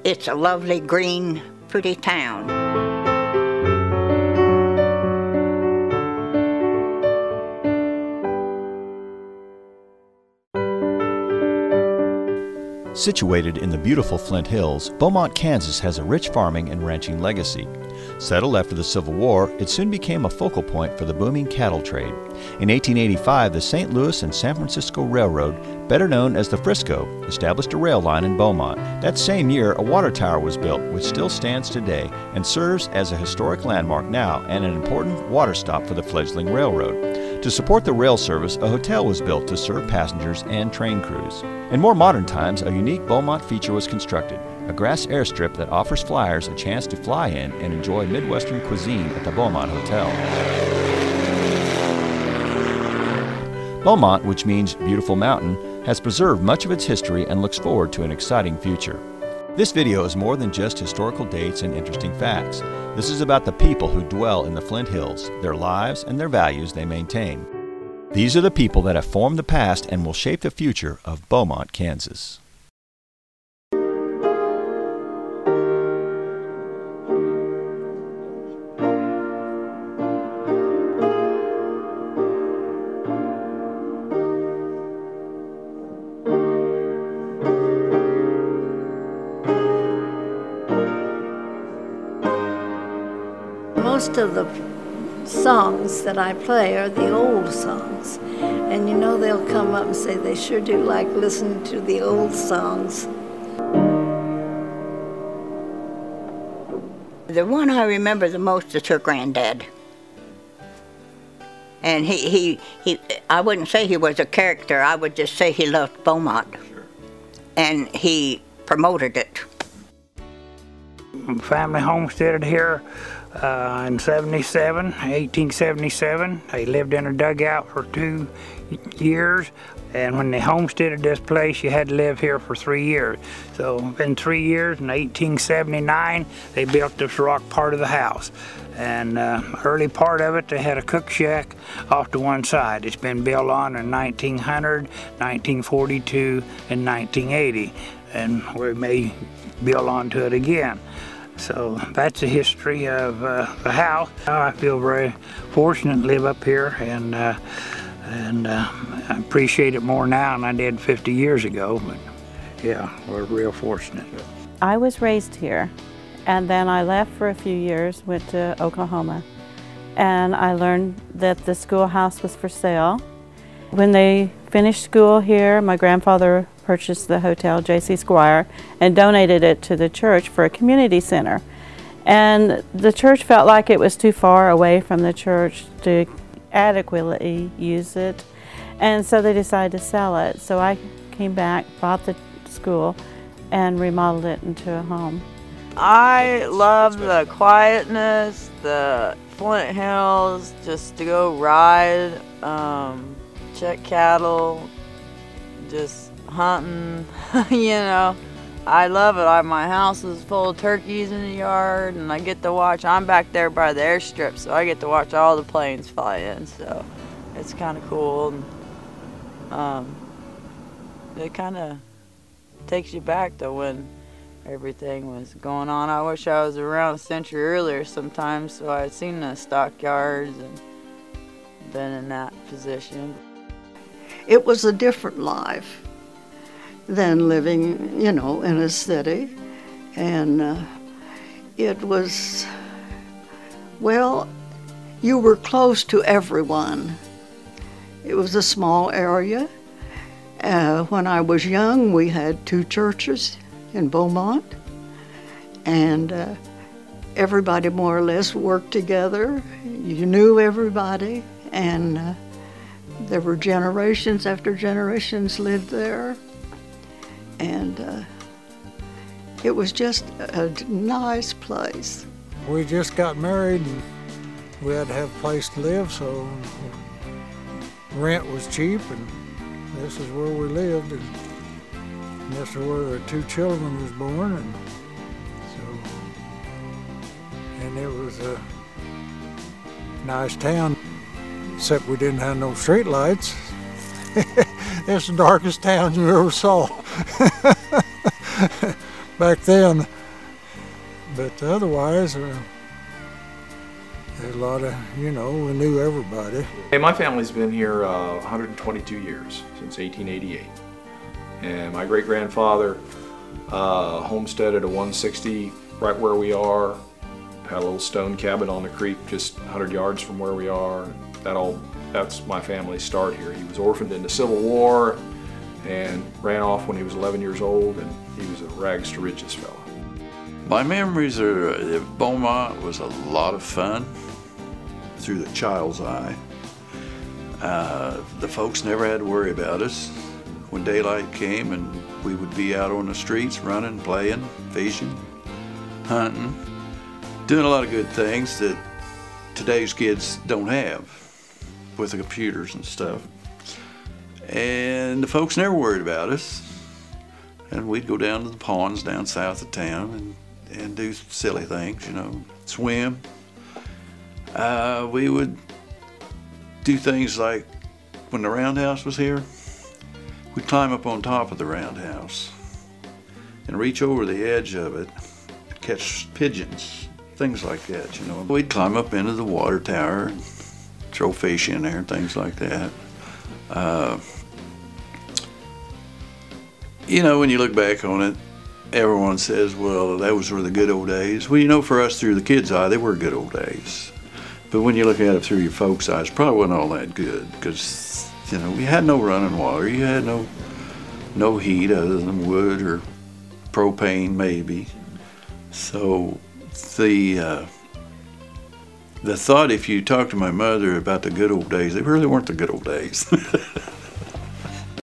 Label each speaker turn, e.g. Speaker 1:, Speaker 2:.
Speaker 1: It's a lovely, green, pretty town.
Speaker 2: Situated in the beautiful Flint Hills, Beaumont, Kansas has a rich farming and ranching legacy. Settled after the Civil War, it soon became a focal point for the booming cattle trade. In 1885, the St. Louis and San Francisco Railroad, better known as the Frisco, established a rail line in Beaumont. That same year, a water tower was built, which still stands today and serves as a historic landmark now and an important water stop for the fledgling railroad. To support the rail service, a hotel was built to serve passengers and train crews. In more modern times, a unique Beaumont feature was constructed, a grass airstrip that offers flyers a chance to fly in and enjoy Midwestern cuisine at the Beaumont Hotel. Beaumont, which means beautiful mountain, has preserved much of its history and looks forward to an exciting future. This video is more than just historical dates and interesting facts. This is about the people who dwell in the Flint Hills, their lives and their values they maintain. These are the people that have formed the past and will shape the future of Beaumont, Kansas.
Speaker 3: Most of the songs that I play are the old songs. And you know, they'll come up and say they sure do like listening to the old songs.
Speaker 1: The one I remember the most is her granddad. And I wouldn't say he was a character, I would just say he loved Beaumont. Sure. And he promoted it.
Speaker 4: Family homesteaded here in 1877. They lived in a dugout for 2 years, and when they homesteaded this place, you had to live here for 3 years. So in 3 years, in 1879, they built this rock part of the house. And early part of it, they had a cook shack off to one side. It's been built on in 1900, 1942, and 1980, and we may build onto it again. So that's the history of the house. I feel very fortunate to live up here, and I appreciate it more now than I did 50 years ago. But yeah, we're real fortunate.
Speaker 5: I was raised here, and then I left for a few years, went to Oklahoma, and I learned that the schoolhouse was for sale. When they finished school here, my grandfather purchased the hotel, J.C. Squire, and donated it to the church for a community center. And the church felt like it was too far away from the church to adequately use it, and so they decided to sell it. So I came back, bought the school, and remodeled it into a home.
Speaker 6: I love the quietness, the Flint Hills, just to go ride, check cattle, just hunting, you know. I love it. My house is full of turkeys in the yard, and I get to watch. I'm back there by the airstrip, so I get to watch all the planes fly in, so it's kind of cool. And, it kind of takes you back to when everything was going on. I wish I was around a century earlier sometimes, so I'd seen the stockyards and been in that position.
Speaker 3: It was a different life than living, you know, in a city. And it was, well, you were close to everyone. It was a small area. When I was young, we had 2 churches in Beaumont, and everybody more or less worked together. You knew everybody, and there were generations after generations lived there. And it was just a nice place.
Speaker 7: We just got married and we had to have a place to live, so rent was cheap, and this is where we lived, and this is where the 2 children was born, and it was a nice town, except we didn't have no street lights. It's the darkest town you ever saw back then. But otherwise, there's a lot of, you know, we knew everybody.
Speaker 8: Hey, my family's been here 122 years, since 1888. And my great-grandfather homesteaded a 160 right where we are. Had a little stone cabin on the creek just 100 yards from where we are. That's my family's start here. He was orphaned in the Civil War and ran off when he was 11 years old, and he was a rags to riches fellow.
Speaker 9: My memories of Beaumont was a lot of fun through the child's eye. The folks never had to worry about us. When daylight came, and we would be out on the streets running, playing, fishing, hunting, doing a lot of good things that today's kids don't have with the computers and stuff. And the folks never worried about us. And we'd go down to the ponds down south of town and do silly things, you know, swim. We would do things like when the roundhouse was here, we'd climb up on top of the roundhouse and reach over the edge of it, catch pigeons, things like that, you know. We'd climb up into the water tower and throw fish in there and things like that. You know, when you look back on it, everyone says, well, those were the good old days. Well, you know, for us, through the kids' eye, they were good old days. But when you look at it through your folks' eyes, it probably wasn't all that good, because, you know, we had no running water. You had no heat other than wood or propane, maybe. So the thought, if you talk to my mother about the good old days, they really weren't the good old days.